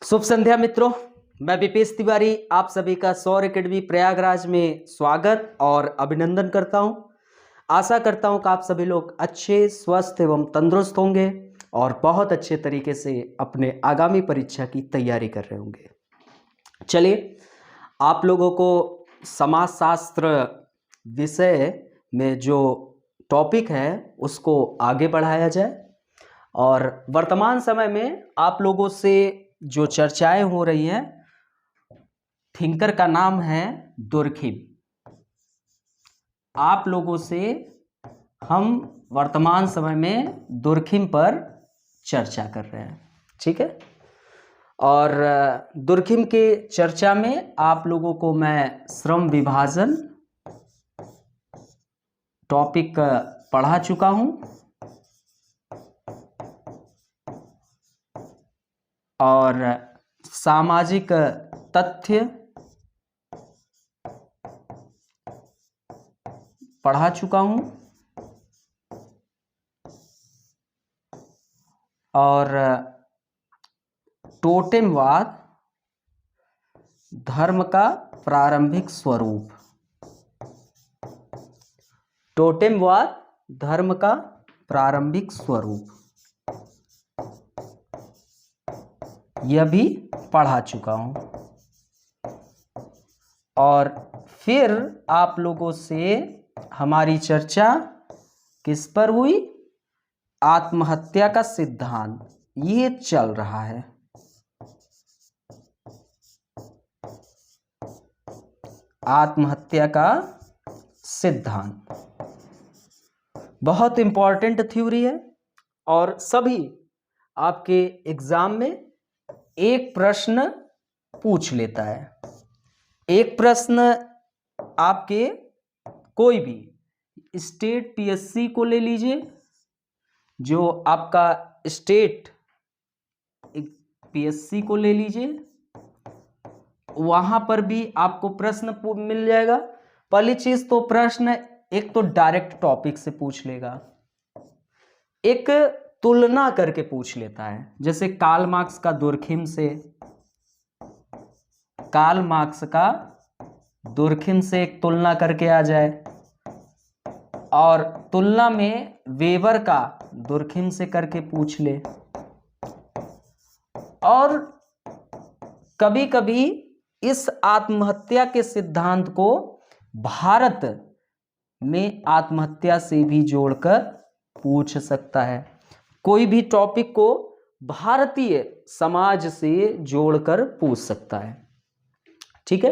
शुभ संध्या मित्रों, मैं विपेश तिवारी आप सभी का सौर एकेडमी प्रयागराज में स्वागत और अभिनंदन करता हूं। आशा करता हूं कि आप सभी लोग अच्छे, स्वस्थ एवं तंदुरुस्त होंगे और बहुत अच्छे तरीके से अपने आगामी परीक्षा की तैयारी कर रहे होंगे। चलिए, आप लोगों को समाजशास्त्र विषय में जो टॉपिक है उसको आगे बढ़ाया जाए। और वर्तमान समय में आप लोगों से जो चर्चाएं हो रही हैं, थिंकर का नाम है दुर्खिम। आप लोगों से हम वर्तमान समय में दुर्खिम पर चर्चा कर रहे हैं, ठीक है। और दुर्खिम के चर्चा में आप लोगों को मैं श्रम विभाजन टॉपिक पढ़ा चुका हूं और सामाजिक तथ्य पढ़ा चुका हूं और टोटेमवाद धर्म का प्रारंभिक स्वरूप, टोटेमवाद धर्म का प्रारंभिक स्वरूप यह भी पढ़ा चुका हूं। और फिर आप लोगों से हमारी चर्चा किस पर हुई? आत्महत्या का सिद्धांत, ये चल रहा है। आत्महत्या का सिद्धांत बहुत इंपॉर्टेंट थ्योरी है और सभी आपके एग्जाम में एक प्रश्न पूछ लेता है। एक प्रश्न आपके कोई भी स्टेट पीएससी को ले लीजिए, जो आपका स्टेट पीएससी को ले लीजिए, वहां पर भी आपको प्रश्न मिल जाएगा। पहली चीज तो प्रश्न एक तो डायरेक्ट टॉपिक से पूछ लेगा, एक तुलना करके पूछ लेता है। जैसे कार्ल मार्क्स का दुर्खिम से, कार्ल मार्क्स का दुर्खिम से एक तुलना करके आ जाए, और तुलना में वेबर का दुर्खिम से करके पूछ ले। और कभी कभी इस आत्महत्या के सिद्धांत को भारत में आत्महत्या से भी जोड़कर पूछ सकता है। कोई भी टॉपिक को भारतीय समाज से जोड़कर पूछ सकता है, ठीक है।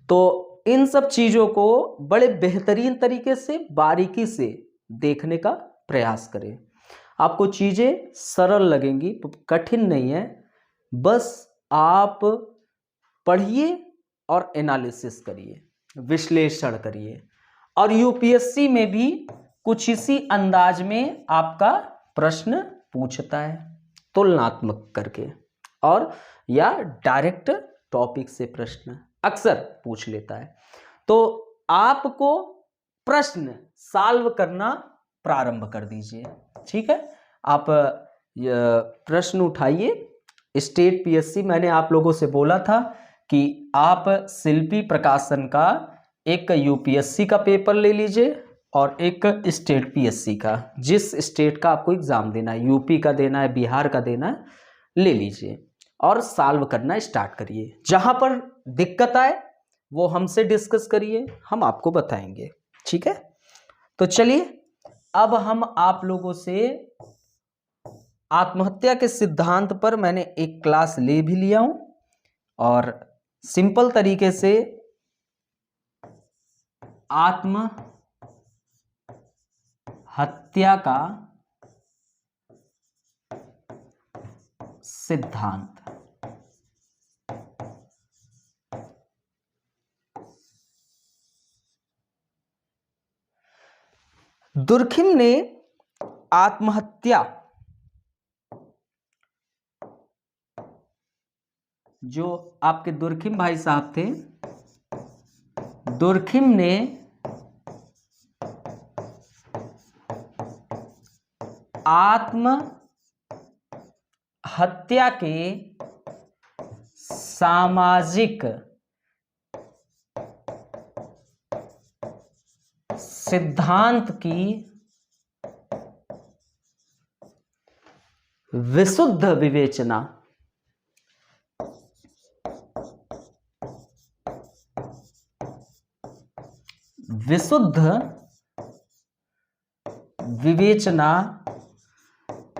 तो इन सब चीजों को बड़े बेहतरीन तरीके से, बारीकी से देखने का प्रयास करें। आपको चीजें सरल लगेंगी, कठिन नहीं है। बस आप पढ़िए और एनालिसिस करिए, विश्लेषण करिए। और यूपीएससी में भी कुछ इसी अंदाज में आपका प्रश्न पूछता है, तुलनात्मक करके, और या डायरेक्ट टॉपिक से प्रश्न अक्सर पूछ लेता है। तो आपको प्रश्न सॉल्व करना प्रारंभ कर दीजिए, ठीक है। आप प्रश्न उठाइए। स्टेट पीएससी, मैंने आप लोगों से बोला था कि आप शिल्पी प्रकाशन का एक यूपीएससी का पेपर ले लीजिए और एक स्टेट पीएससी का, जिस स्टेट का आपको एग्जाम देना है, यूपी का देना है, बिहार का देना है, ले लीजिए और सॉल्व करना स्टार्ट करिए। जहां पर दिक्कत आए वो हमसे डिस्कस करिए, हम आपको बताएंगे, ठीक है। तो चलिए, अब हम आप लोगों से आत्महत्या के सिद्धांत पर मैंने एक क्लास ले भी लिया हूं और सिंपल तरीके से आत्महत्या का सिद्धांत, दुर्खिम ने आत्महत्या, जो आपके दुर्खिम भाई साहब थे, दुर्खिम ने आत्महत्या के सामाजिक सिद्धांत की विशुद्ध विवेचना, विशुद्ध विवेचना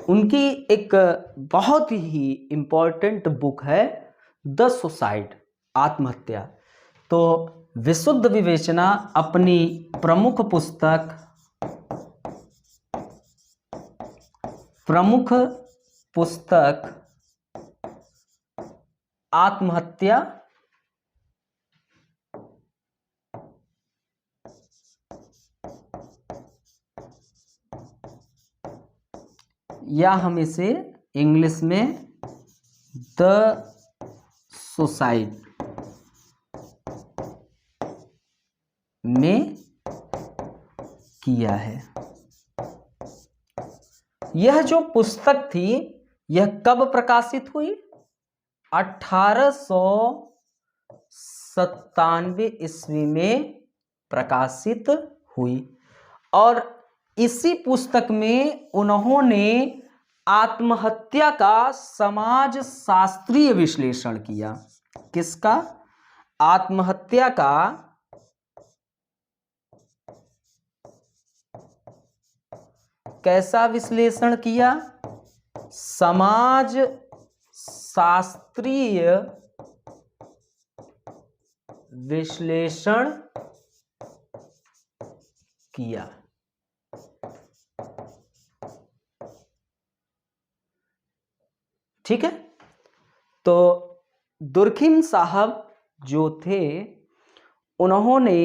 उनकी एक बहुत ही इंपॉर्टेंट बुक है, द सुसाइड, आत्महत्या। तो विशुद्ध विवेचना अपनी प्रमुख पुस्तक आत्महत्या या हम इसे इंग्लिश में द सुसाइड में किया है। यह जो पुस्तक थी यह कब प्रकाशित हुई? 1897 ईस्वी में प्रकाशित हुई और इसी पुस्तक में उन्होंने आत्महत्या का समाज शास्त्रीय विश्लेषण किया। किसका? आत्महत्या का कैसा विश्लेषण किया? समाज शास्त्रीय विश्लेषण किया। ठीक है। तो दुर्खिम साहब जो थे उन्होंने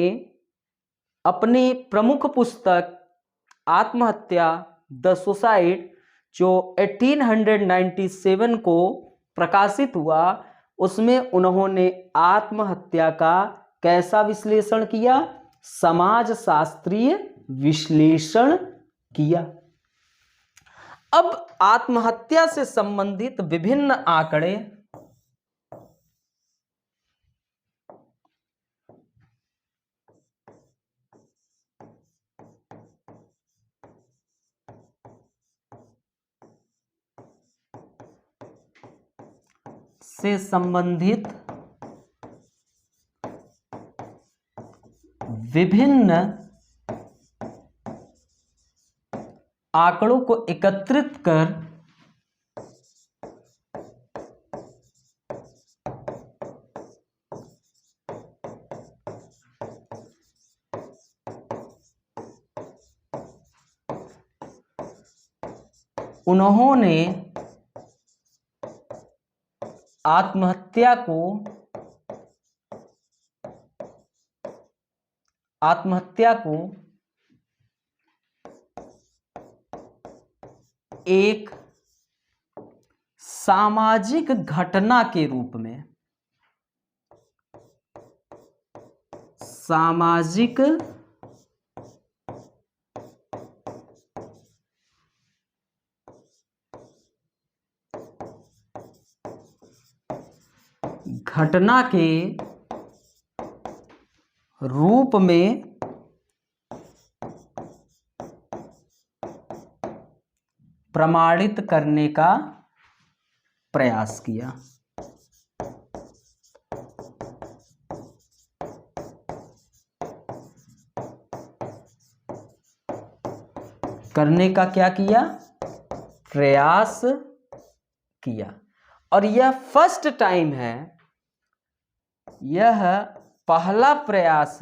अपनी प्रमुख पुस्तक आत्महत्या द सुसाइड जो 1897 को प्रकाशित हुआ, उसमें उन्होंने आत्महत्या का कैसा विश्लेषण किया? समाज शास्त्रीय विश्लेषण किया। अब आत्महत्या से संबंधित विभिन्न आंकड़े से संबंधित विभिन्न आंकड़ों को एकत्रित कर उन्होंने आत्महत्या को एक सामाजिक घटना के रूप में, सामाजिक घटना के रूप में प्रमाणित करने का प्रयास किया। करने का क्या किया? प्रयास किया। और यह फर्स्ट टाइम है, यह पहला प्रयास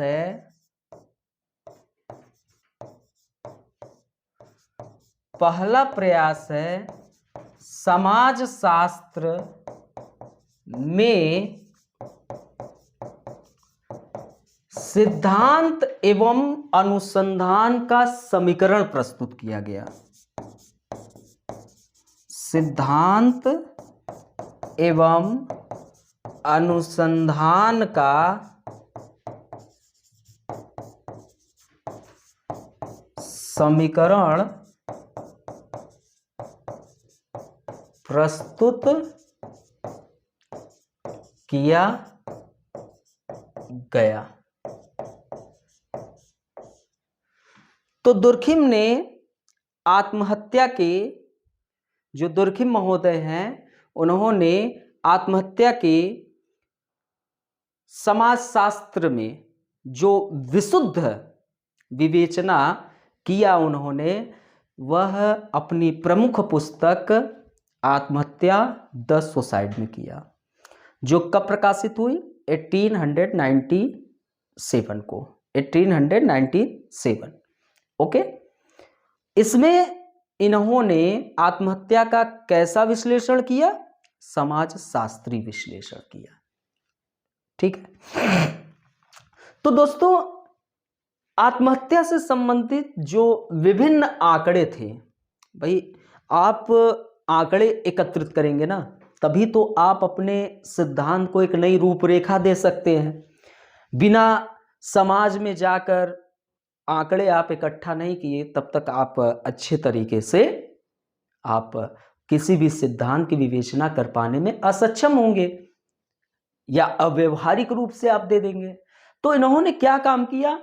है समाज शास्त्र में सिद्धांत एवं अनुसंधान का समीकरण प्रस्तुत किया गया। सिद्धांत एवं अनुसंधान का समीकरण प्रस्तुत किया गया। तो दुर्खिम ने आत्महत्या के, जो दुर्खिम महोदय हैं, उन्होंने आत्महत्या के समाजशास्त्र में जो विशुद्ध विवेचना किया उन्होंने, वह अपनी प्रमुख पुस्तक आत्महत्या द सुसाइड में किया, जो कब प्रकाशित हुई? 1897 को, 1897। ओके। इसमें इन्होंने आत्महत्या का कैसा विश्लेषण किया? समाजशास्त्री विश्लेषण किया। ठीक है। तो दोस्तों, आत्महत्या से संबंधित जो विभिन्न आंकड़े थे, भाई आप आंकड़े एकत्रित करेंगे ना, तभी तो आप अपने सिद्धांत को एक नई रूपरेखा दे सकते हैं। बिना समाज में जाकर आंकड़े आप इकट्ठा नहीं किए, तब तक आप अच्छे तरीके से आप किसी भी सिद्धांत की विवेचना कर पाने में असक्षम होंगे, या अव्यवहारिक रूप से आप दे देंगे। तो इन्होंने क्या काम किया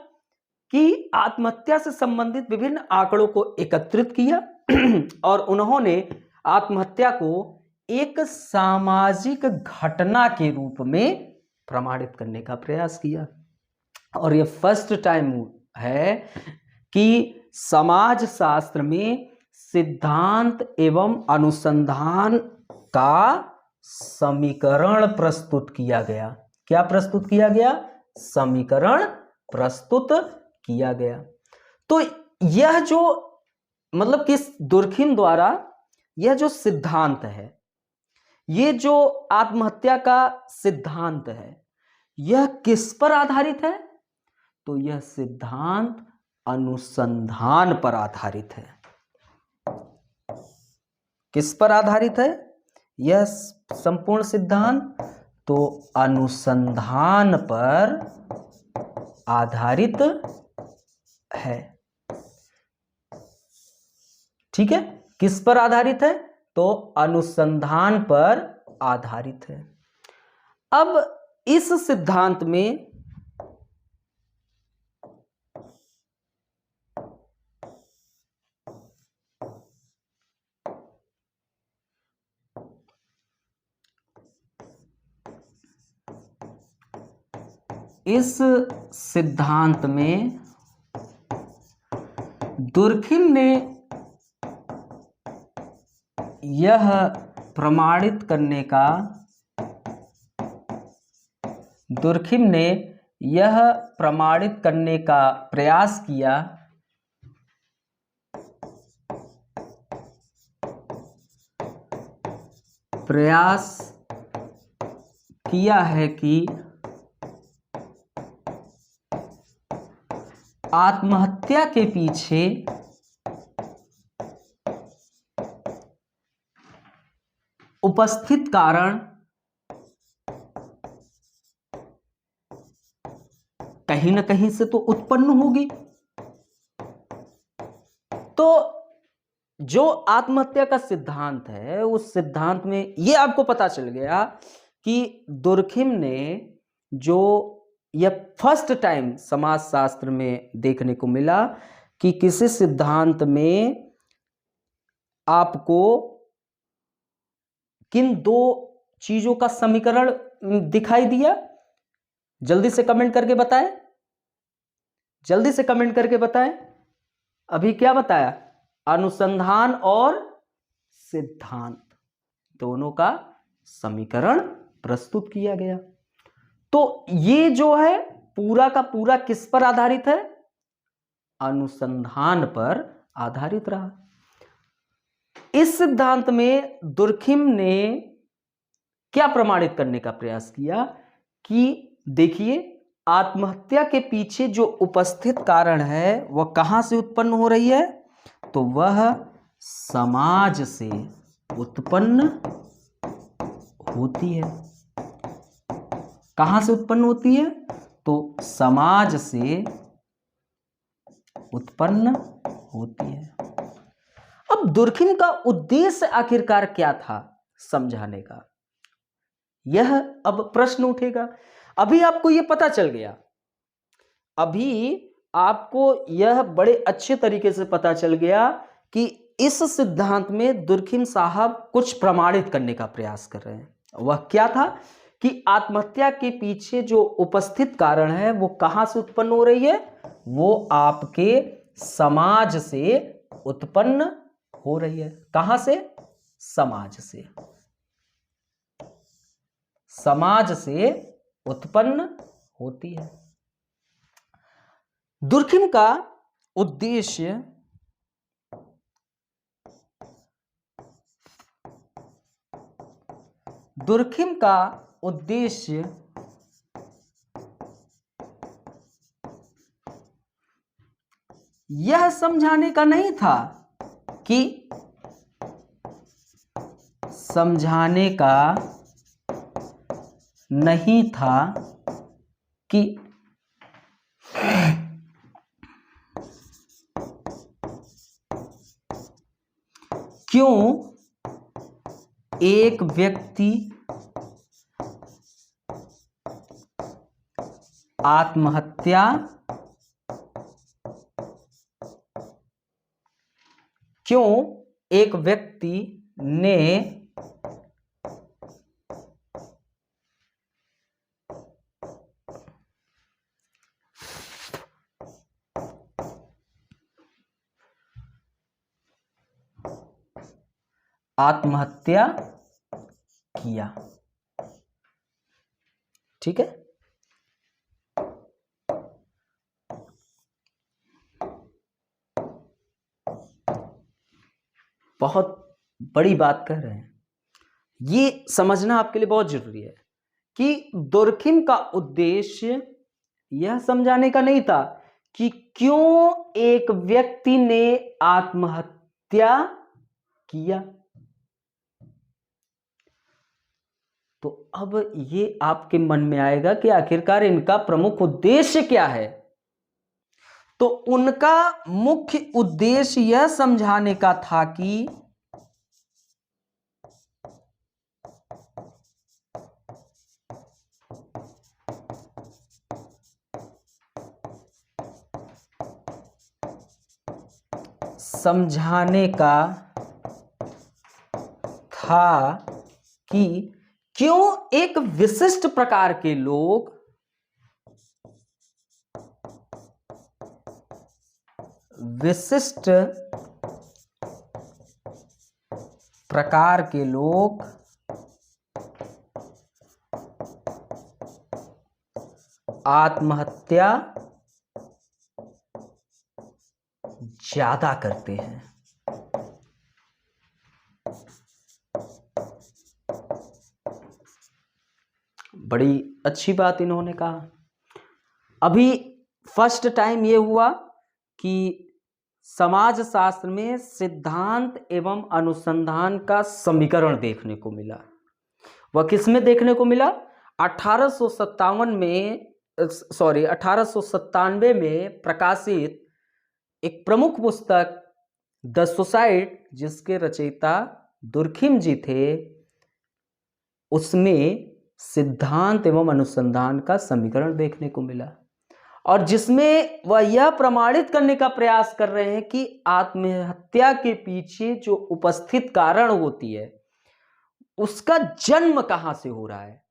कि आत्महत्या से संबंधित विभिन्न आंकड़ों को एकत्रित किया और उन्होंने आत्महत्या को एक सामाजिक घटना के रूप में प्रमाणित करने का प्रयास किया। और यह फर्स्ट टाइम है कि समाजशास्त्र में सिद्धांत एवं अनुसंधान का समीकरण प्रस्तुत किया गया। क्या प्रस्तुत किया गया? समीकरण प्रस्तुत किया गया। तो यह जो मतलब कि दुर्खिम द्वारा यह जो सिद्धांत है, ये जो आत्महत्या का सिद्धांत है, यह किस पर आधारित है? तो यह सिद्धांत अनुसंधान पर आधारित है। किस पर आधारित है यह संपूर्ण सिद्धांत? तो अनुसंधान पर आधारित है। ठीक है, किस पर आधारित है? तो अनुसंधान पर आधारित है। अब इस सिद्धांत में दुर्खिम ने यह प्रमाणित करने का प्रयास किया है कि आत्महत्या के पीछे उपस्थित कारण कहीं न कहीं से तो उत्पन्न होगी। तो जो आत्महत्या का सिद्धांत है, उस सिद्धांत में ये आपको पता चल गया कि दुर्खिम ने जो यह फर्स्ट टाइम समाजशास्त्र में देखने को मिला कि किसी सिद्धांत में आपको किन दो चीजों का समीकरण दिखाई दिया? जल्दी से कमेंट करके बताएं, जल्दी से कमेंट करके बताएं। अभी क्या बताया? अनुसंधान और सिद्धांत दोनों का समीकरण प्रस्तुत किया गया। तो ये जो है पूरा का पूरा किस पर आधारित है? अनुसंधान पर आधारित रहा। इस सिद्धांत में दुर्खिम ने क्या प्रमाणित करने का प्रयास किया कि देखिए, आत्महत्या के पीछे जो उपस्थित कारण है वह कहां से उत्पन्न हो रही है? तो वह समाज से उत्पन्न होती है। कहां से उत्पन्न होती है? तो समाज से उत्पन्न होती है। अब दुर्खिम का उद्देश्य आखिरकार क्या था समझाने का? यह अब प्रश्न उठेगा। अभी आपको यह पता चल गया, अभी आपको यह बड़े अच्छे तरीके से पता चल गया कि इस सिद्धांत में दुर्खिम साहब कुछ प्रमाणित करने का प्रयास कर रहे हैं। वह क्या था कि आत्महत्या के पीछे जो उपस्थित कारण है वो कहां से उत्पन्न हो रही है, वो आपके समाज से उत्पन्न हो रही है। कहां से? समाज से। समाज से उत्पन्न होती है। दुर्खिम का उद्देश्य यह समझाने का नहीं था कि क्यों एक व्यक्ति आत्महत्या ने आत्महत्या किया। ठीक है, बहुत बड़ी बात कह रहे हैं। ये समझना आपके लिए बहुत जरूरी है कि दुर्खिम का उद्देश्य यह समझाने का नहीं था कि क्यों एक व्यक्ति ने आत्महत्या किया। तो अब ये आपके मन में आएगा कि आखिरकार इनका प्रमुख उद्देश्य क्या है। तो उनका मुख्य उद्देश्य यह समझाने का था कि क्यों एक विशिष्ट प्रकार के लोग आत्महत्या ज्यादा करते हैं। बड़ी अच्छी बात इन्होंने कहा। अभी फर्स्ट टाइम ये हुआ कि समाज शास्त्र में सिद्धांत एवं अनुसंधान का समीकरण देखने को मिला। वह किसमें देखने को मिला? 1897 में प्रकाशित एक प्रमुख पुस्तक द सुसाइड, जिसके रचयिता दुर्खिम जी थे, उसमें सिद्धांत एवं अनुसंधान का समीकरण देखने को मिला, और जिसमें वह यह प्रमाणित करने का प्रयास कर रहे हैं कि आत्महत्या के पीछे जो उपस्थित कारण होती है उसका जन्म कहां से हो रहा है।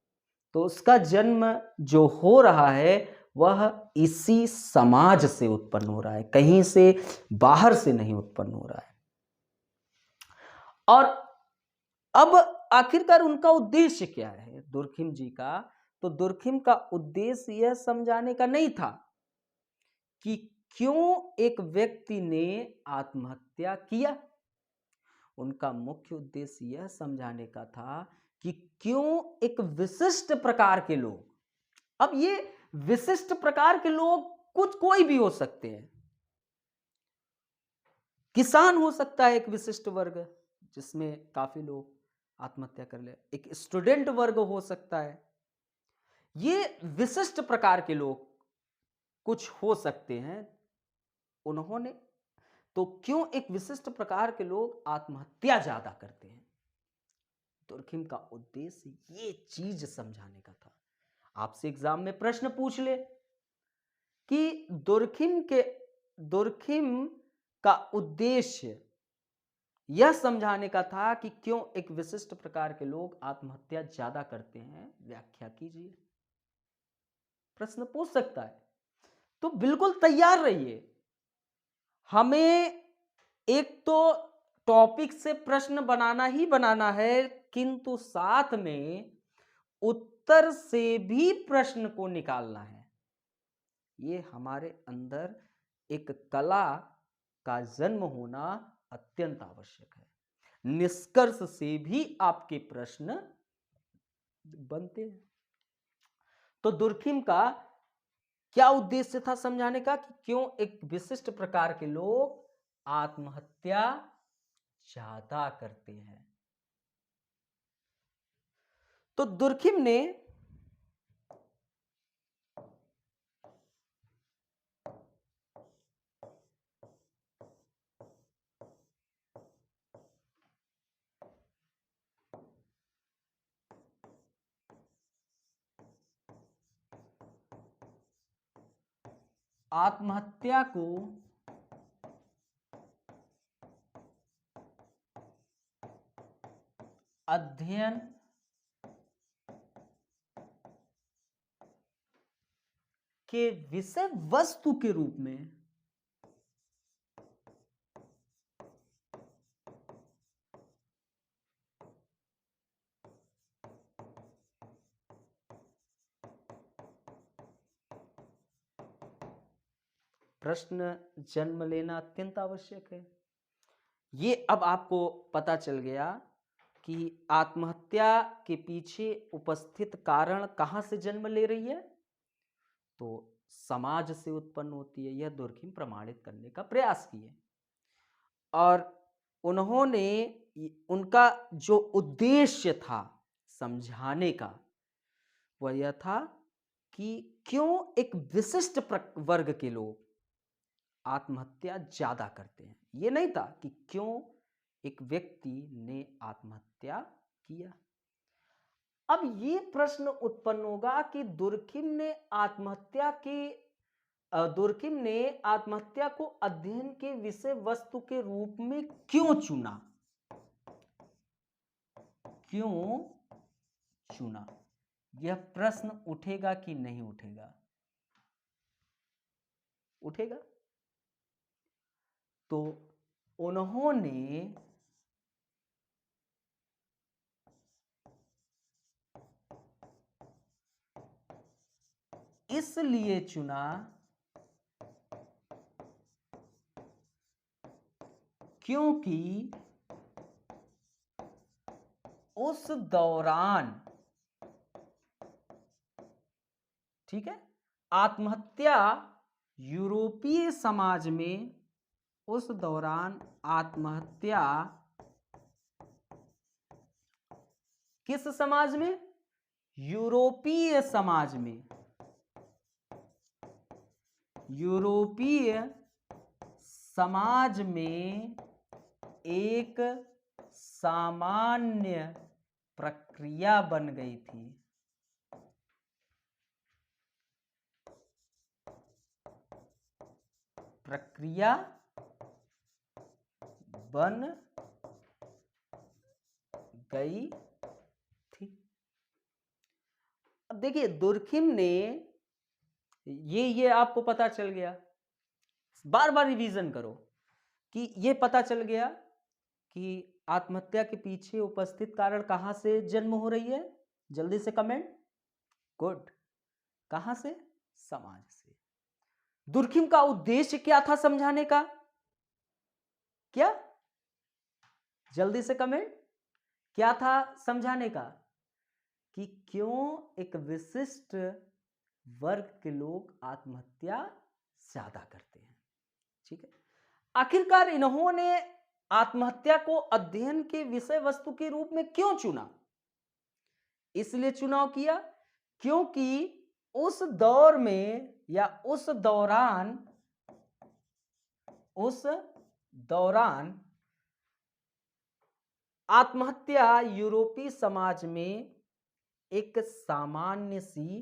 तो उसका जन्म जो हो रहा है वह इसी समाज से उत्पन्न हो रहा है, कहीं से बाहर से नहीं उत्पन्न हो रहा है। और अब आखिरकार उनका उद्देश्य क्या है दुर्खिम जी का? तो दुर्खिम का उद्देश्य यह समझाने का नहीं था कि क्यों एक व्यक्ति ने आत्महत्या किया। उनका मुख्य उद्देश्य यह समझाने का था कि क्यों एक विशिष्ट प्रकार के लोग, अब ये विशिष्ट प्रकार के लोग कुछ कोई भी हो सकते हैं। किसान हो सकता है एक विशिष्ट वर्ग जिसमें काफी लोग आत्महत्या कर ले, एक स्टूडेंट वर्ग हो सकता है। ये विशिष्ट प्रकार के लोग कुछ हो सकते हैं। उन्होंने तो क्यों एक विशिष्ट प्रकार के लोग आत्महत्या ज्यादा करते हैं, दुर्खिम का उद्देश्य ये चीज समझाने का था। आपसे एग्जाम में प्रश्न पूछ ले कि दुर्खिम का उद्देश्य यह समझाने का था कि क्यों एक विशिष्ट प्रकार के लोग आत्महत्या ज्यादा करते हैं, व्याख्या कीजिए। प्रश्न पूछ सकता है, तो बिल्कुल तैयार रहिए। हमें एक तो टॉपिक से प्रश्न बनाना ही बनाना है, किंतु साथ में उत्तर से भी प्रश्न को निकालना है। ये हमारे अंदर एक कला का जन्म होना अत्यंत आवश्यक है। निष्कर्ष से भी आपके प्रश्न बनते हैं। तो दुर्खिम का क्या उद्देश्य था समझाने का कि क्यों एक विशिष्ट प्रकार के लोग आत्महत्या ज्यादा करते हैं। तो दुर्खिम ने आत्महत्या को अध्ययन के विषय वस्तु के रूप में प्रश्न जन्म लेना अत्यंत आवश्यक है। ये अब आपको पता चल गया कि आत्महत्या के पीछे उपस्थित कारण कहां से जन्म ले रही है, तो समाज से उत्पन्न होती है। यह दुर्खिम प्रमाणित करने का प्रयास किए और उन्होंने उनका जो उद्देश्य था समझाने का वह यह था कि क्यों एक विशिष्ट वर्ग के लोग आत्महत्या ज्यादा करते हैं। यह नहीं था कि क्यों एक व्यक्ति ने आत्महत्या किया। अब ये प्रश्न उत्पन्न होगा कि दुर्खिम ने आत्महत्या को अध्ययन के विषय वस्तु के रूप में क्यों चुना, यह प्रश्न उठेगा कि नहीं उठेगा? उठेगा। तो उन्होंने इसलिए चुना क्योंकि उस दौरान, ठीक है, आत्महत्या यूरोपीय समाज में, उस दौरान आत्महत्या किस समाज में? यूरोपीय समाज में। यूरोपीय समाज में एक सामान्य प्रक्रिया बन गई थी। प्रक्रिया बन गई थी। अब देखिए दुर्खिम ने ये आपको पता चल गया, बार बार रिवीजन करो कि ये पता चल गया कि आत्महत्या के पीछे उपस्थित कारण कहां से जन्म हो रही है। जल्दी से कमेंट। गुड। कहां से? समाज से। दुर्खिम का उद्देश्य क्या था समझाने का? क्या? जल्दी से कमेंट। क्या था समझाने का? कि क्यों एक विशिष्ट वर्ग के लोग आत्महत्या ज्यादा करते हैं। ठीक है। आखिरकार इन्होंने आत्महत्या को अध्ययन के विषय वस्तु के रूप में क्यों चुना? इसलिए चुनाव किया क्योंकि उस दौर में या उस दौरान आत्महत्या यूरोपीय समाज में एक सामान्य सी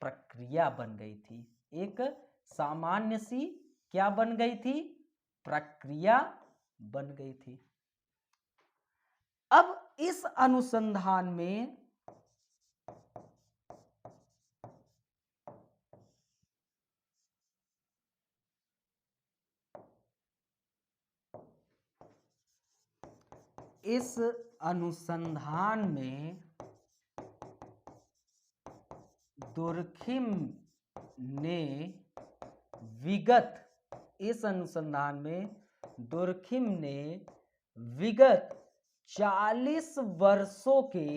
प्रक्रिया बन गई थी। एक सामान्य सी क्या बन गई थी? प्रक्रिया बन गई थी। अब इस अनुसंधान में दुर्खिम ने विगत 40 वर्षों के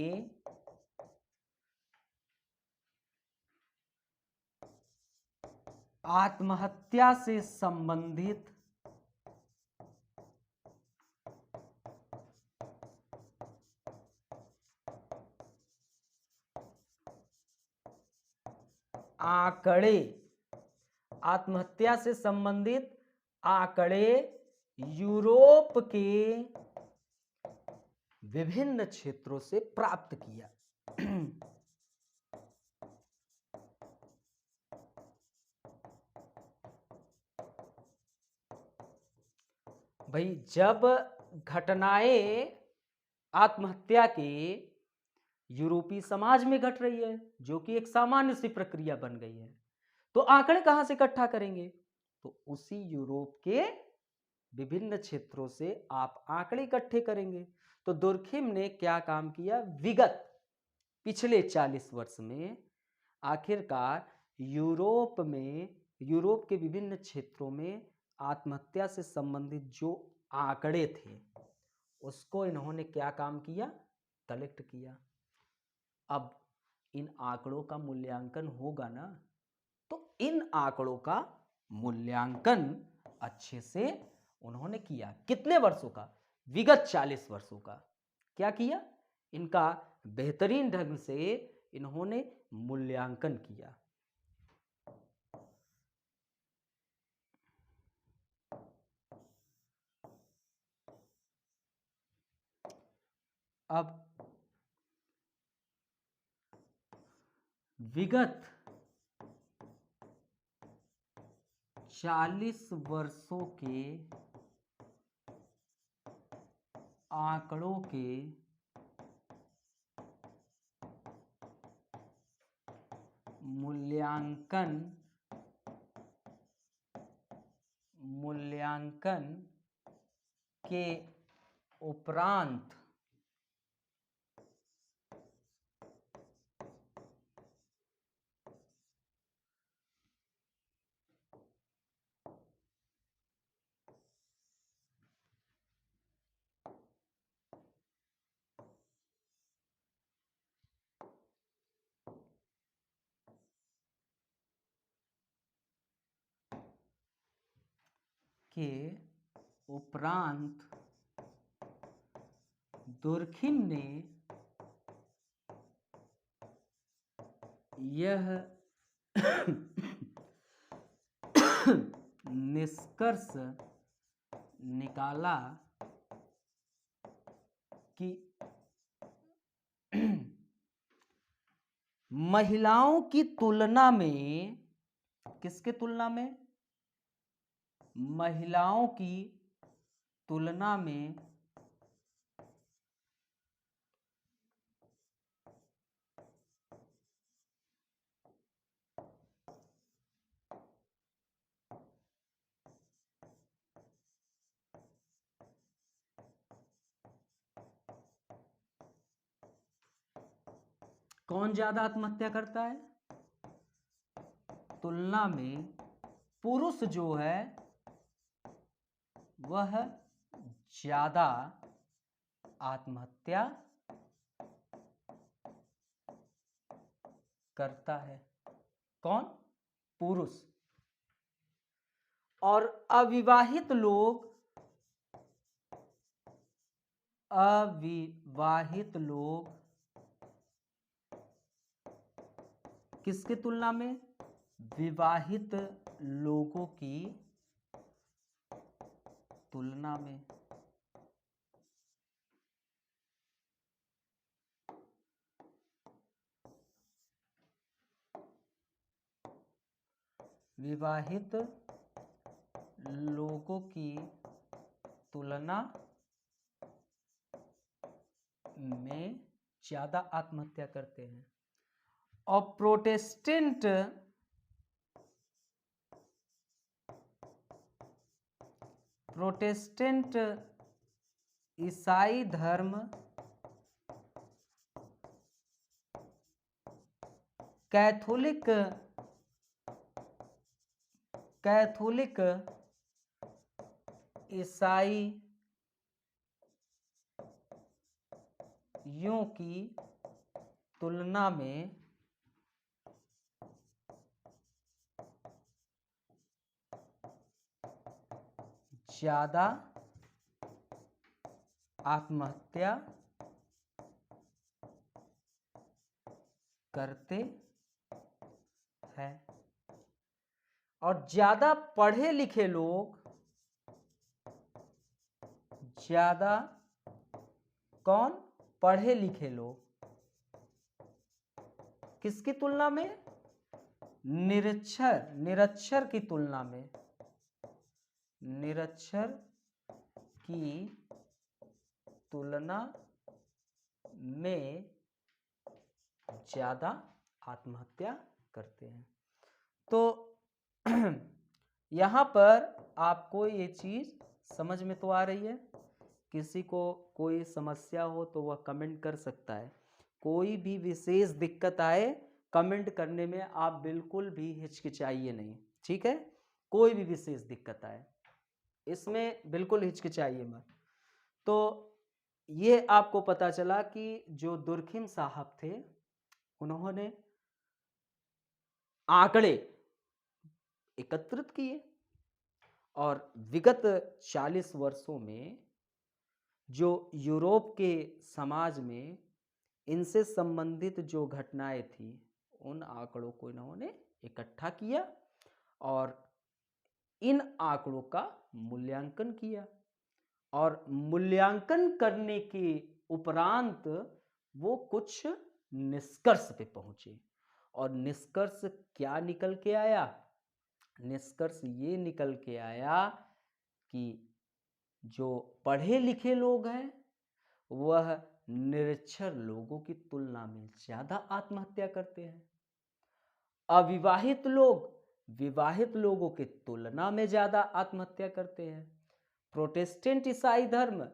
आत्महत्या से संबंधित आत्महत्या से संबंधित आंकड़े यूरोप के विभिन्न क्षेत्रों से प्राप्त किया। भाई जब घटनाएं आत्महत्या के यूरोपीय समाज में घट रही है, जो कि एक सामान्य सी प्रक्रिया बन गई है, तो आंकड़े कहां से इकट्ठा करेंगे? तो उसी यूरोप के विभिन्न क्षेत्रों से आप आंकड़े इकट्ठे करेंगे। तो दुर्खिम ने क्या काम किया? विगत पिछले 40 वर्ष में आखिरकार यूरोप के विभिन्न क्षेत्रों में आत्महत्या से संबंधित जो आंकड़े थे उसको इन्होंने क्या काम किया? कलेक्ट किया। अब इन आंकड़ों का मूल्यांकन होगा ना, तो इन आंकड़ों का मूल्यांकन अच्छे से उन्होंने किया। कितने वर्षों का? विगत 40 वर्षों का। क्या किया? इनका बेहतरीन ढंग से इन्होंने मूल्यांकन किया। अब विगत 40 वर्षों के आंकड़ों के मूल्यांकन के उपरांत दुर्खिम ने यह निष्कर्ष निकाला कि महिलाओं की तुलना में, किसके तुलना में? महिलाओं की तुलना में कौन ज्यादा आत्महत्या करता है? तुलना में पुरुष जो है वह ज्यादा आत्महत्या करता है। कौन? पुरुष। और अविवाहित लोग किसके तुलना में? विवाहित लोगों की तुलना में विवाहित लोगों की तुलना में ज्यादा आत्महत्या करते हैं। और प्रोटेस्टेंट ईसाई धर्म कैथोलिक ईसाइयों की तुलना में ज्यादा आत्महत्या करते हैं। और ज्यादा पढ़े लिखे लोग कौन? पढ़े लिखे लोग किसकी तुलना में? निरक्षर की तुलना में, निरक्षर की तुलना में ज्यादा आत्महत्या करते हैं। तो यहां पर आपको ये चीज समझ में तो आ रही है। किसी को कोई समस्या हो तो वह कमेंट कर सकता है। कोई भी विशेष दिक्कत आए, कमेंट करने में आप बिल्कुल भी हिचकिचाइए नहीं, ठीक है? कोई भी विशेष दिक्कत आए, इसमें बिल्कुल हिचकिचाइए मत। तो ये आपको पता चला कि जो दुर्खिम साहब थे, उन्होंने आंकड़े एकत्रित किए और विगत 40 वर्षों में जो यूरोप के समाज में इनसे संबंधित जो घटनाएं थी, उन आंकड़ों को इन्होंने इकट्ठा किया और इन आंकड़ों का मूल्यांकन किया। और मूल्यांकन करने के उपरांत वो कुछ निष्कर्ष पे पहुंचे। और निष्कर्ष क्या निकल के आया? निष्कर्ष ये निकल के आया कि जो पढ़े लिखे लोग हैं वह निरक्षर लोगों की तुलना में ज्यादा आत्महत्या करते हैं। अविवाहित लोग विवाहित लोगों की तुलना में ज्यादा आत्महत्या करते हैं। प्रोटेस्टेंट ईसाई धर्म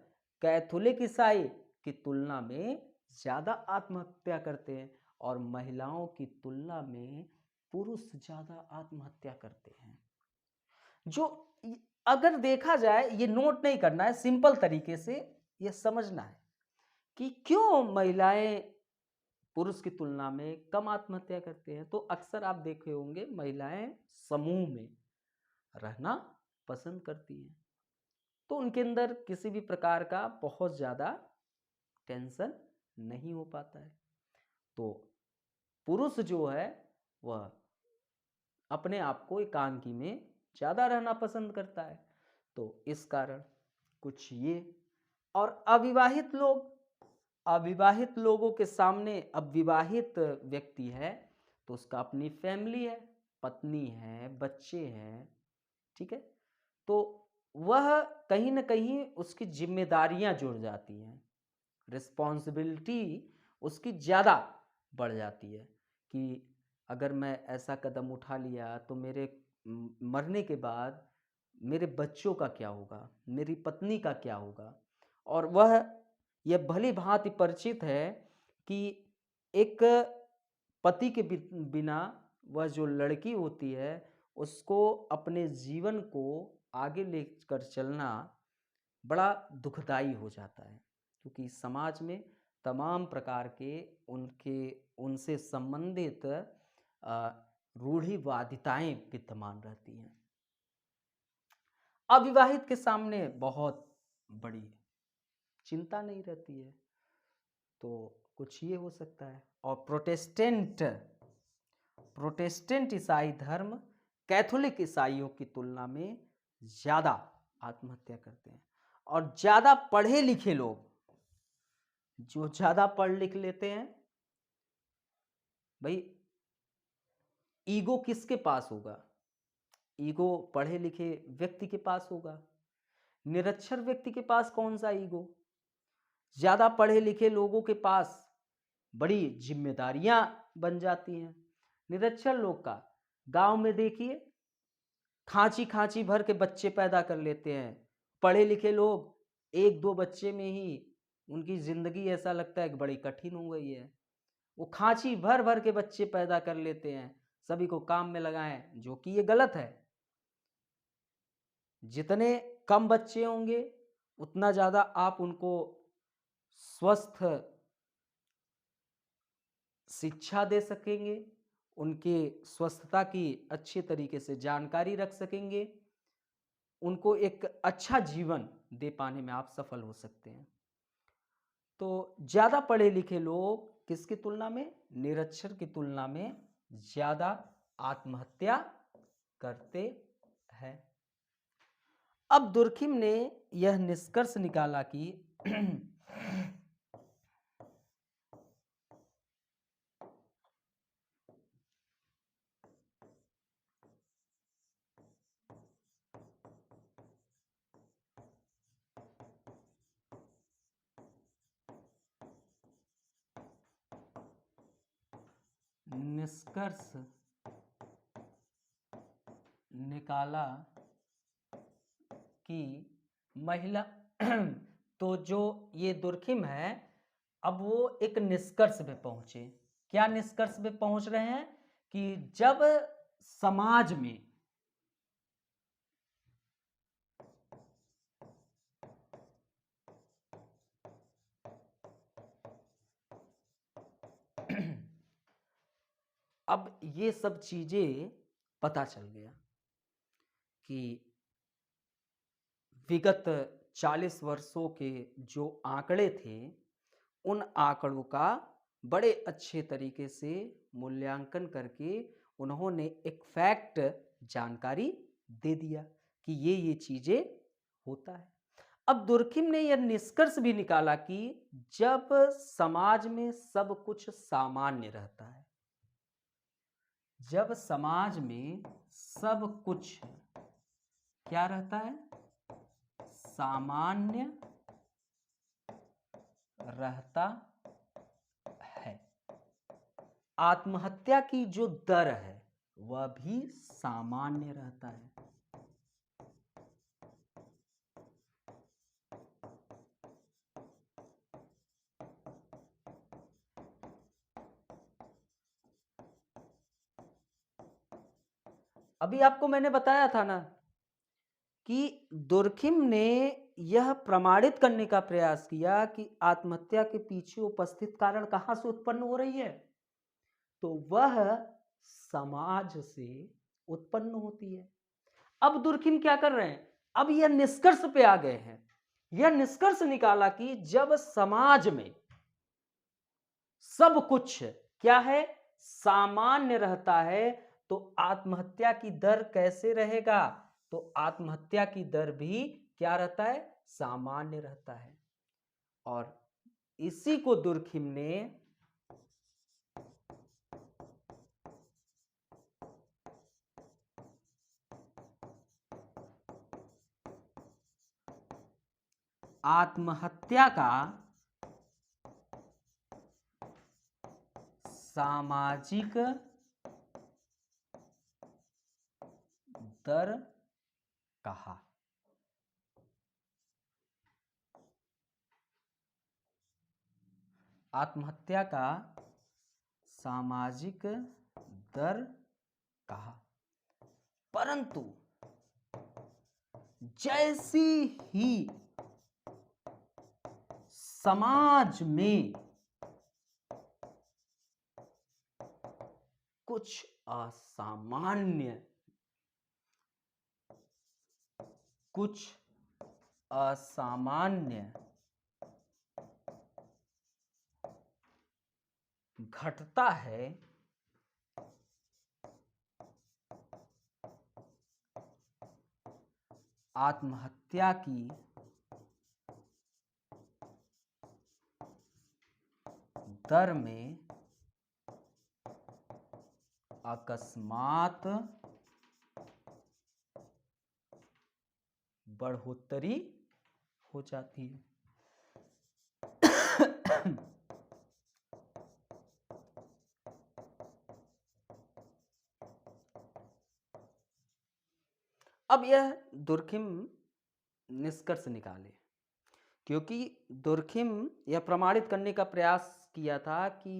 कैथोलिक ईसाई की तुलना में ज्यादा आत्महत्या करते हैं। और महिलाओं की तुलना में पुरुष ज्यादा आत्महत्या करते हैं। जो अगर देखा जाए, ये नोट नहीं करना है, सिंपल तरीके से ये समझना है कि क्यों महिलाएं पुरुष की तुलना में कम आत्महत्या करते हैं। तो अक्सर आप देखे होंगे महिलाएं समूह में रहना पसंद करती हैं, तो उनके अंदर किसी भी प्रकार का बहुत ज़्यादा टेंशन नहीं हो पाता है। तो पुरुष जो है वह अपने आप को एकांकी में ज़्यादा रहना पसंद करता है। तो इस कारण कुछ ये। और अविवाहित लोगों के सामने, अब विवाहित व्यक्ति है तो उसका अपनी फैमिली है, पत्नी है, बच्चे हैं, ठीक है? तो वह कहीं ना कहीं उसकी जिम्मेदारियां जुड़ जाती हैं, रिस्पॉन्सिबिलिटी उसकी ज़्यादा बढ़ जाती है कि अगर मैं ऐसा कदम उठा लिया तो मेरे मरने के बाद मेरे बच्चों का क्या होगा, मेरी पत्नी का क्या होगा। और वह यह भली भांति परिचित है कि एक पति के बिना वह जो लड़की होती है उसको अपने जीवन को आगे लेकर चलना बड़ा दुखदाई हो जाता है, क्योंकि समाज में तमाम प्रकार के उनसे संबंधित रूढ़िवादिताएं विद्यमान रहती हैं। अविवाहित के सामने बहुत बड़ी चिंता नहीं रहती है, तो कुछ ये हो सकता है। और प्रोटेस्टेंट ईसाई धर्म कैथोलिक ईसाइयों की तुलना में ज़्यादा आत्महत्या करते हैं। और ज़्यादा पढ़े लिखे लोग, जो ज़्यादा पढ़ लिख लेते हैं, भाई ईगो किसके पास होगा? ईगो पढ़े लिखे व्यक्ति के पास होगा। निरक्षर व्यक्ति के पास कौन सा ईगो? ज्यादा पढ़े लिखे लोगों के पास बड़ी जिम्मेदारियां बन जाती हैं। निरक्षर लोग का गांव में देखिए खांची खांची भर के बच्चे पैदा कर लेते हैं। पढ़े लिखे लोग एक दो बच्चे में ही उनकी जिंदगी ऐसा लगता है कि बड़ी कठिन हो गई है। वो खांची भर भर के बच्चे पैदा कर लेते हैं, सभी को काम में लगाएं, जो कि ये गलत है। जितने कम बच्चे होंगे उतना ज्यादा आप उनको स्वस्थ शिक्षा दे सकेंगे, उनके स्वस्थता की अच्छे तरीके से जानकारी रख सकेंगे, उनको एक अच्छा जीवन दे पाने में आप सफल हो सकते हैं। तो ज्यादा पढ़े लिखे लोग किसकी तुलना में? निरक्षर की तुलना में ज्यादा आत्महत्या करते हैं। अब दुर्खिम ने यह निष्कर्ष निकाला कि निष्कर्ष निकाला कि महिला तो जो ये दुर्खिम है, अब वो एक निष्कर्ष पे पहुंचे। क्या निष्कर्ष पे पहुंच रहे हैं? कि जब समाज में अब ये सब चीजें पता चल गया कि विगत 40 वर्षों के जो आंकड़े थे, उन आंकड़ों का बड़े अच्छे तरीके से मूल्यांकन करके उन्होंने एक फैक्ट जानकारी दे दिया कि ये चीजें होता है। अब दुर्खिम ने यह निष्कर्ष भी निकाला कि जब समाज में सब कुछ सामान्य रहता है, जब समाज में सब कुछ क्या रहता है? सामान्य रहता है, आत्महत्या की जो दर है वह भी सामान्य रहता है। अभी आपको मैंने बताया था ना कि दुर्खिम ने यह प्रमाणित करने का प्रयास किया कि आत्महत्या के पीछे उपस्थित कारण कहां से उत्पन्न हो रही है, तो वह समाज से उत्पन्न होती है। अब दुर्खिम क्या कर रहे हैं? अब यह निष्कर्ष पे आ गए हैं, यह निष्कर्ष निकाला कि जब समाज में सब कुछ क्या है? सामान्य रहता है, तो आत्महत्या की दर कैसे रहेगा? तो आत्महत्या की दर भी क्या रहता है? सामान्य रहता है। और इसी को दुर्खिम ने आत्महत्या का सामाजिक दर कहा। आत्महत्या का सामाजिक दर कहा। परंतु जैसी ही समाज में कुछ असामान्य, कुछ असामान्य घटता है, आत्महत्या की दर में अकस्मात बढ़ोतरी हो जाती है। अब यह दुर्खिम निष्कर्ष निकाले, क्योंकि दुर्खिम यह प्रमाणित करने का प्रयास किया था कि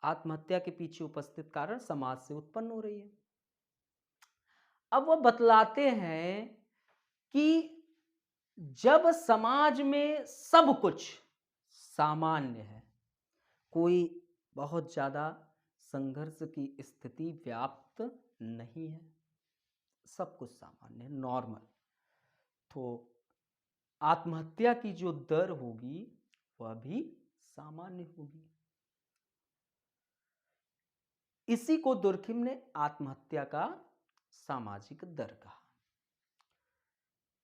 आत्महत्या के पीछे उपस्थित कारण समाज से उत्पन्न हो रही है। अब वह बतलाते हैं कि जब समाज में सब कुछ सामान्य है, कोई बहुत ज्यादा संघर्ष की स्थिति व्याप्त नहीं है, सब कुछ सामान्य है, नॉर्मल, तो आत्महत्या की जो दर होगी वह भी सामान्य होगी। इसी को दुर्खिम ने आत्महत्या का सामाजिक दर कहा।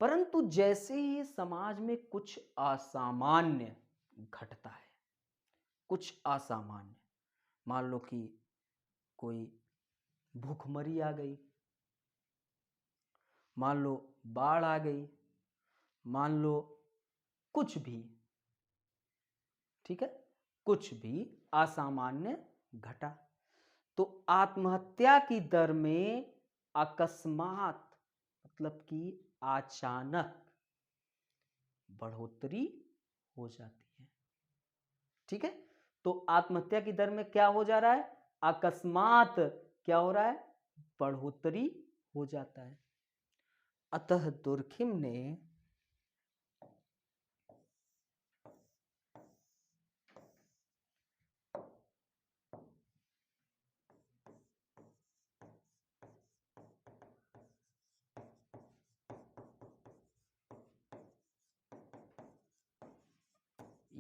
परंतु जैसे ही समाज में कुछ असामान्य घटता है, कुछ असामान्य, मान लो कि कोई भूखमरी आ गई, मान लो बाढ़ आ गई, मान लो कुछ भी, ठीक है, कुछ भी असामान्य घटा, तो आत्महत्या की दर में अकस्मात मतलब कि अचानक बढ़ोतरी हो जाती है। ठीक है, तो आत्महत्या की दर में क्या हो जा रहा है? अकस्मात क्या हो रहा है? बढ़ोतरी हो जाता है। अतः दुर्खिम ने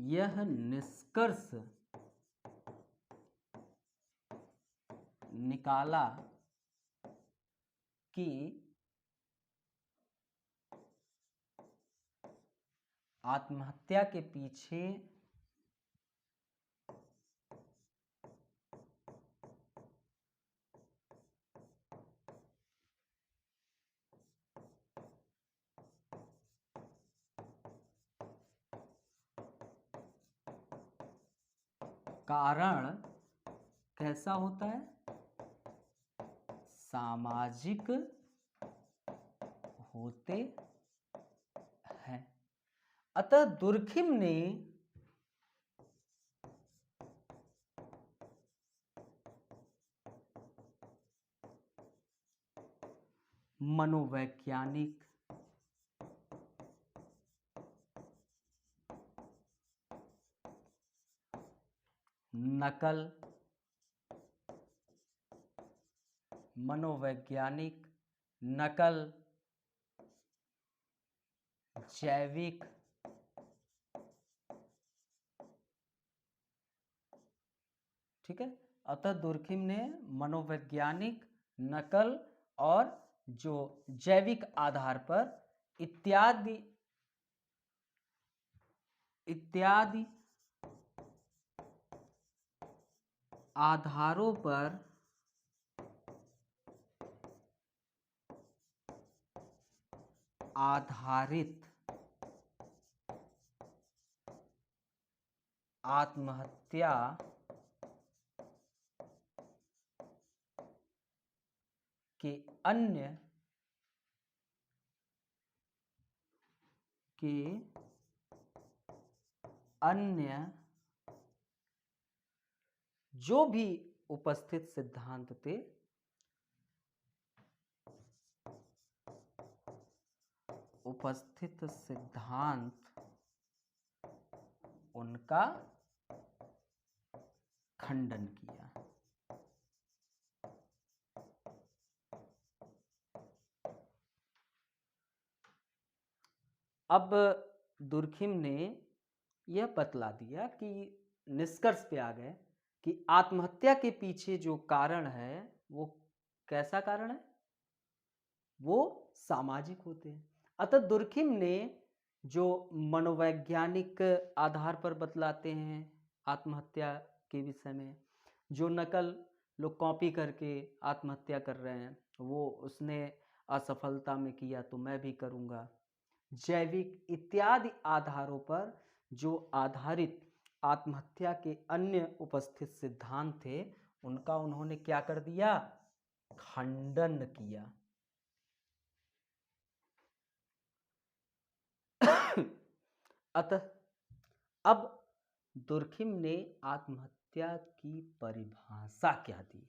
यह निष्कर्ष निकाला कि आत्महत्या के पीछे कारण कैसा होता है? सामाजिक होते हैं। अतः दुर्खिम ने मनोवैज्ञानिक नकल, मनोवैज्ञानिक नकल, जैविक ठीक है, अतः दुर्खिम ने मनोवैज्ञानिक नकल और जो जैविक आधार पर इत्यादि इत्यादि आधारों पर आधारित आत्महत्या के अन्य जो भी उपस्थित सिद्धांत थे उनका खंडन किया। अब दुर्खिम ने यह बतला दिया कि निष्कर्ष पे आ गए कि आत्महत्या के पीछे जो कारण है वो कैसा कारण है? वो सामाजिक होते हैं। अतः दुर्खिम ने जो मनोवैज्ञानिक आधार पर बतलाते हैं आत्महत्या के विषय में, जो नकल लोग कॉपी करके आत्महत्या कर रहे हैं, वो उसने असफलता में किया तो मैं भी करूँगा, जैविक इत्यादि आधारों पर जो आधारित आत्महत्या के अन्य उपस्थित सिद्धांत थे उनका उन्होंने क्या कर दिया, खंडन किया। अतः अब दुर्खिम ने आत्महत्या की परिभाषा क्या दी।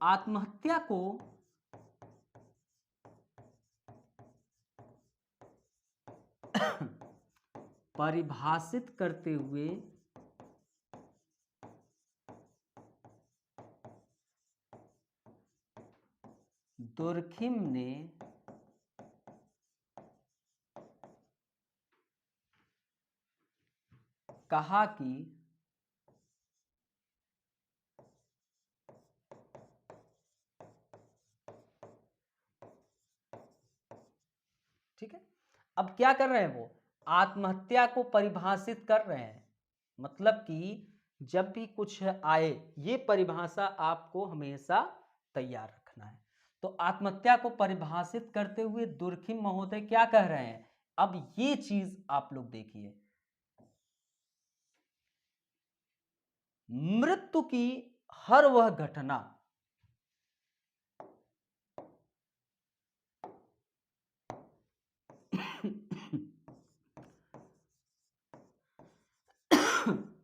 आत्महत्या को परिभाषित करते हुए दुर्खिम ने कहा कि ठीक है, अब क्या कर रहे हैं, वो आत्महत्या को परिभाषित कर रहे हैं, मतलब कि जब भी कुछ आए ये परिभाषा आपको हमेशा तैयार रखना है। तो आत्महत्या को परिभाषित करते हुए दुर्खिम महोदय क्या कह रहे हैं, अब ये चीज आप लोग देखिए, मृत्यु की हर वह घटना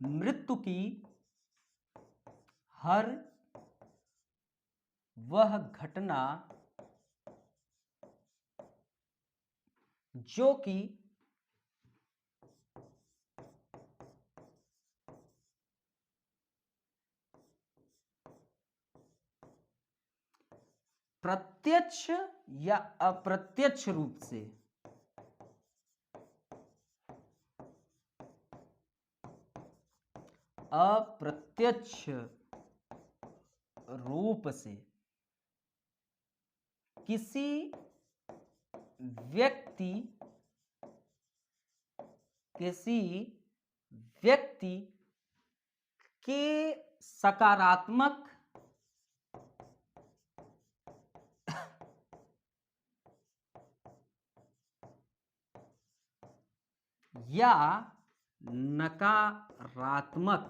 मृत्यु की हर वह घटना जो कि प्रत्यक्ष या अप्रत्यक्ष रूप से किसी व्यक्ति के सकारात्मक या नकारात्मक,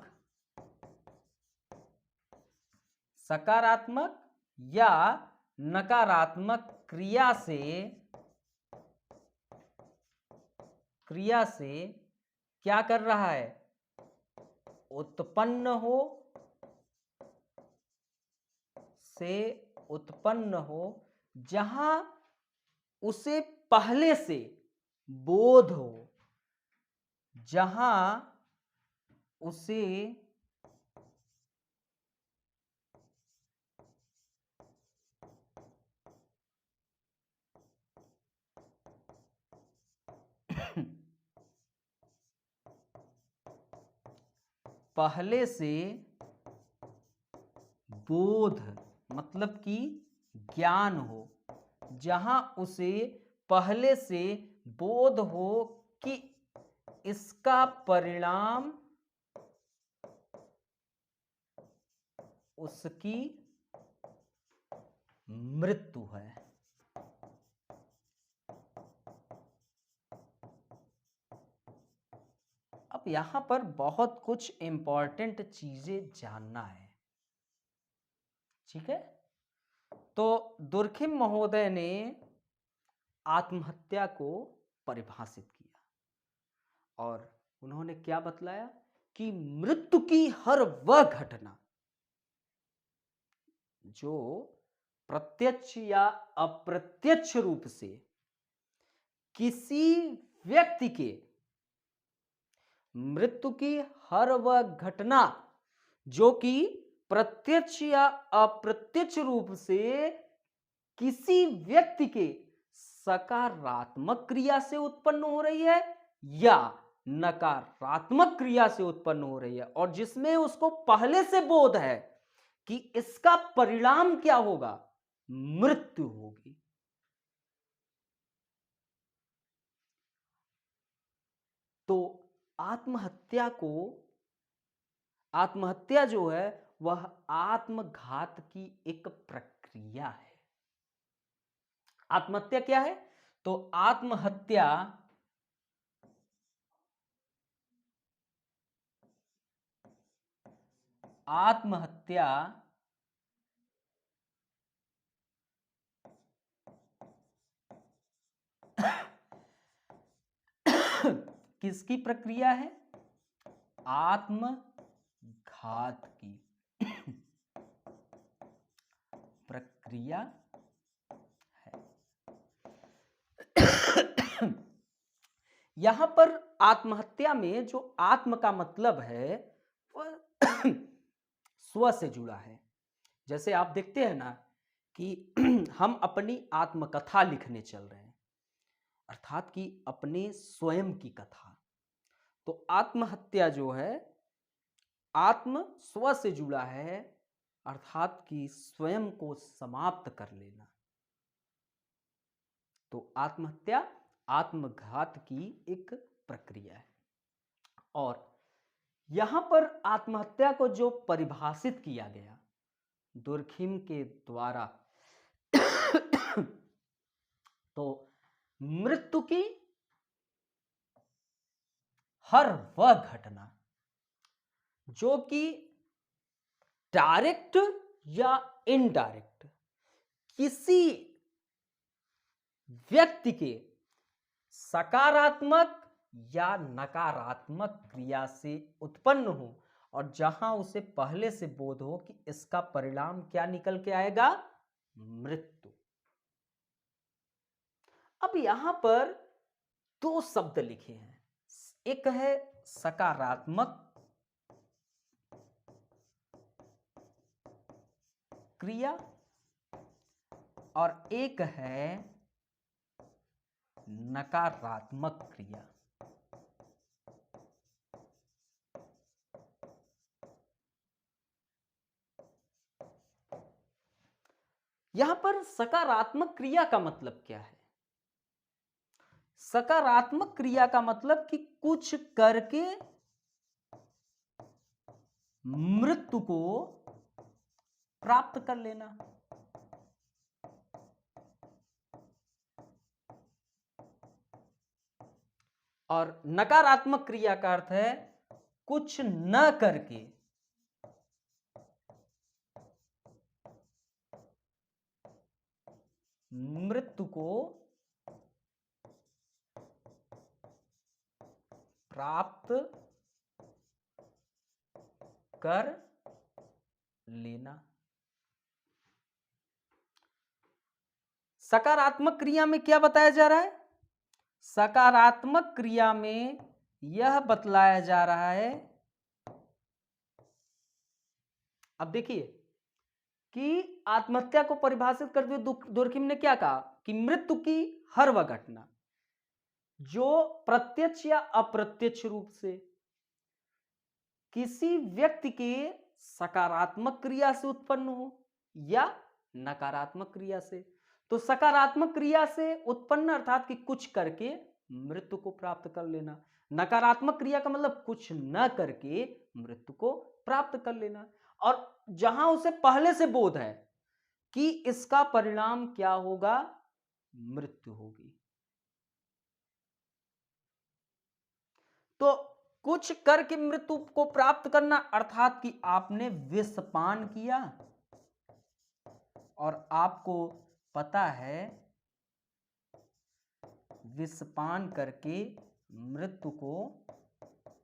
सकारात्मक या नकारात्मक क्रिया से क्या कर रहा है, उत्पन्न हो जहां उसे पहले से बोध हो, जहां उसे पहले से बोध मतलब कि ज्ञान हो, जहां उसे पहले से बोध हो कि इसका परिणाम उसकी मृत्यु है। अब यहां पर बहुत कुछ इंपॉर्टेंट चीजें जानना है, ठीक है। तो दुर्खिम महोदय ने आत्महत्या को परिभाषित किया और उन्होंने क्या बतलाया कि मृत्यु की हर वह घटना जो प्रत्यक्ष या अप्रत्यक्ष रूप से किसी व्यक्ति के, मृत्यु की हर वह घटना जो कि प्रत्यक्ष या अप्रत्यक्ष रूप से किसी व्यक्ति के सकारात्मक क्रिया से उत्पन्न हो रही है या नकारात्मक क्रिया से उत्पन्न हो रही है और जिसमें उसको पहले से बोध है कि इसका परिणाम क्या होगा, मृत्यु होगी। तो आत्महत्या को आत्महत्या जो है वह आत्मघात की एक प्रक्रिया है। आत्महत्या क्या है? तो आत्महत्या आत्महत्या किसकी प्रक्रिया है? आत्मघात की प्रक्रिया है। यहां पर आत्महत्या में जो आत्म का मतलब है वह स्व से जुड़ा है। जैसे आप देखते हैं ना कि हम अपनी आत्मकथा लिखने चल रहे हैं, अर्थात कि अपने स्वयं की कथा। तो आत्महत्या जो है आत्म स्व से जुड़ा है, अर्थात कि स्वयं को समाप्त कर लेना। तो आत्महत्या आत्मघात की एक प्रक्रिया है। और यहां पर आत्महत्या को जो परिभाषित किया गया दुर्खिम के द्वारा तो मृत्यु की हर वह घटना जो कि डायरेक्ट या इनडायरेक्ट किसी व्यक्ति के सकारात्मक या नकारात्मक क्रिया से उत्पन्न हो और जहां उसे पहले से बोध हो कि इसका परिणाम क्या निकल के आएगा? मृत्यु। अब यहां पर दो शब्द लिखे हैं, एक है सकारात्मक क्रिया और एक है नकारात्मक क्रिया। यहां पर सकारात्मक क्रिया का मतलब क्या है? सकारात्मक क्रिया का मतलब कि कुछ करके मृत्यु को प्राप्त कर लेना। और नकारात्मक क्रिया का अर्थ है कुछ न करके मृत्यु को प्राप्त कर लेना। सकारात्मक क्रिया में क्या बताया जा रहा है? सकारात्मक क्रिया में यह बतलाया जा रहा है, अब देखिए कि आत्महत्या को परिभाषित करते हुए दुर्खिम ने क्या कहा कि मृत्यु की हर वह घटना जो प्रत्यक्ष या अप्रत्यक्ष रूप से किसी व्यक्ति के सकारात्मक क्रिया से उत्पन्न हो या नकारात्मक क्रिया से। तो सकारात्मक क्रिया से उत्पन्न अर्थात कि कुछ करके मृत्यु को प्राप्त कर लेना, नकारात्मक क्रिया का मतलब कुछ न करके मृत्यु को प्राप्त कर लेना। और जहां उसे पहले से बोध है कि इसका परिणाम क्या होगा? मृत्यु होगी। तो कुछ करके मृत्यु को प्राप्त करना अर्थात कि आपने विष पान किया और आपको पता है विष पान करके मृत्यु को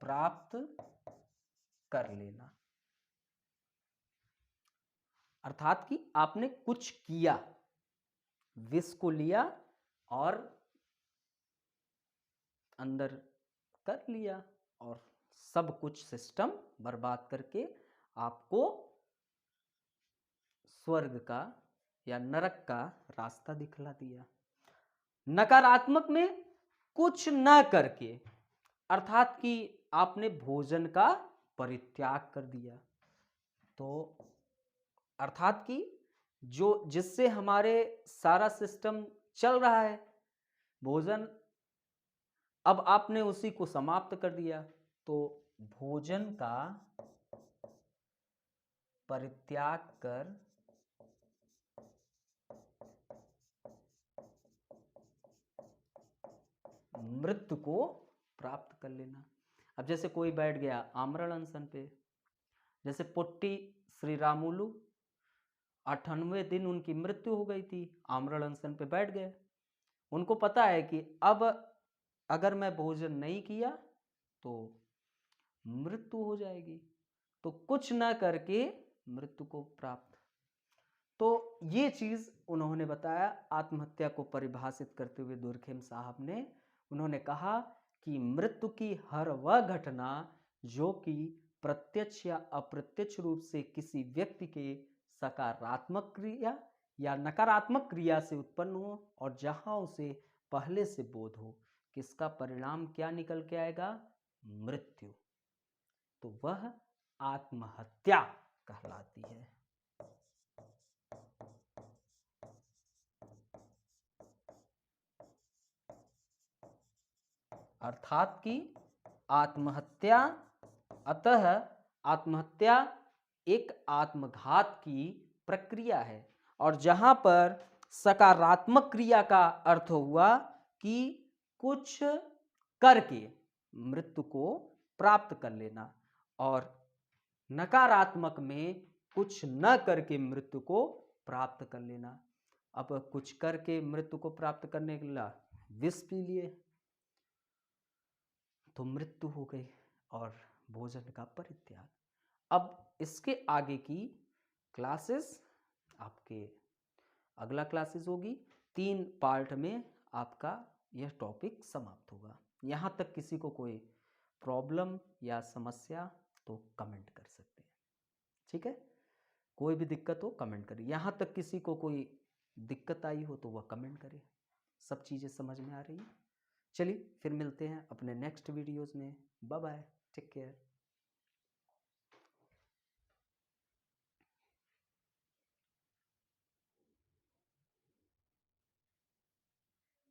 प्राप्त कर लेना, अर्थात कि आपने कुछ किया, विष को लिया और अंदर कर लिया और सब कुछ सिस्टम बर्बाद करके आपको स्वर्ग का या नरक का रास्ता दिखला दिया। नकारात्मक में कुछ न करके अर्थात कि आपने भोजन का परित्याग कर दिया। तो अर्थात कि जो जिससे हमारे सारा सिस्टम चल रहा है भोजन, अब आपने उसी को समाप्त कर दिया। तो भोजन का परित्याग कर मृत्यु को प्राप्त कर लेना। अब जैसे कोई बैठ गया आमरण अनशन पे, जैसे पुट्टी श्री रामुलु 98वें दिन उनकी मृत्यु हो गई थी, आमरण अनशन पे बैठ गए। उनको पता है कि अब अगर मैं भोजन नहीं किया तो मृत्यु हो जाएगी, तो कुछ ना करके मृत्यु को प्राप्त। तो ये चीज उन्होंने बताया आत्महत्या को परिभाषित करते हुए दुर्खेम साहब ने। उन्होंने कहा कि मृत्यु की हर वह घटना जो कि प्रत्यक्ष या अप्रत्यक्ष रूप से किसी व्यक्ति के सकारात्मक क्रिया या नकारात्मक क्रिया से उत्पन्न हो और जहां उसे पहले से बोध हो किसका परिणाम क्या निकल के आएगा, मृत्यु, तो वह आत्महत्या कहलाती है। अर्थात कि आत्महत्या, अतः आत्महत्या एक आत्मघात की प्रक्रिया है। और जहां पर सकारात्मक क्रिया का अर्थ हुआ कि कुछ करके मृत्यु को प्राप्त कर लेना, और नकारात्मक में कुछ न करके मृत्यु को प्राप्त कर लेना। अब कुछ करके मृत्यु को प्राप्त करने के लिए विष पी लिए तो मृत्यु हो गई और भोजन का परित्याग। अब इसके आगे की क्लासेस आपके अगला क्लासेस होगी, 3 पार्ट में आपका यह टॉपिक समाप्त होगा। यहाँ तक किसी को कोई प्रॉब्लम या समस्या तो कमेंट कर सकते हैं, ठीक है। कोई भी दिक्कत हो कमेंट करिए, यहाँ तक किसी को कोई दिक्कत आई हो तो वह कमेंट करे। सब चीज़ें समझ में आ रही हैं। चलिए फिर मिलते हैं अपने नेक्स्ट वीडियोज़ में। Bye bye, take care.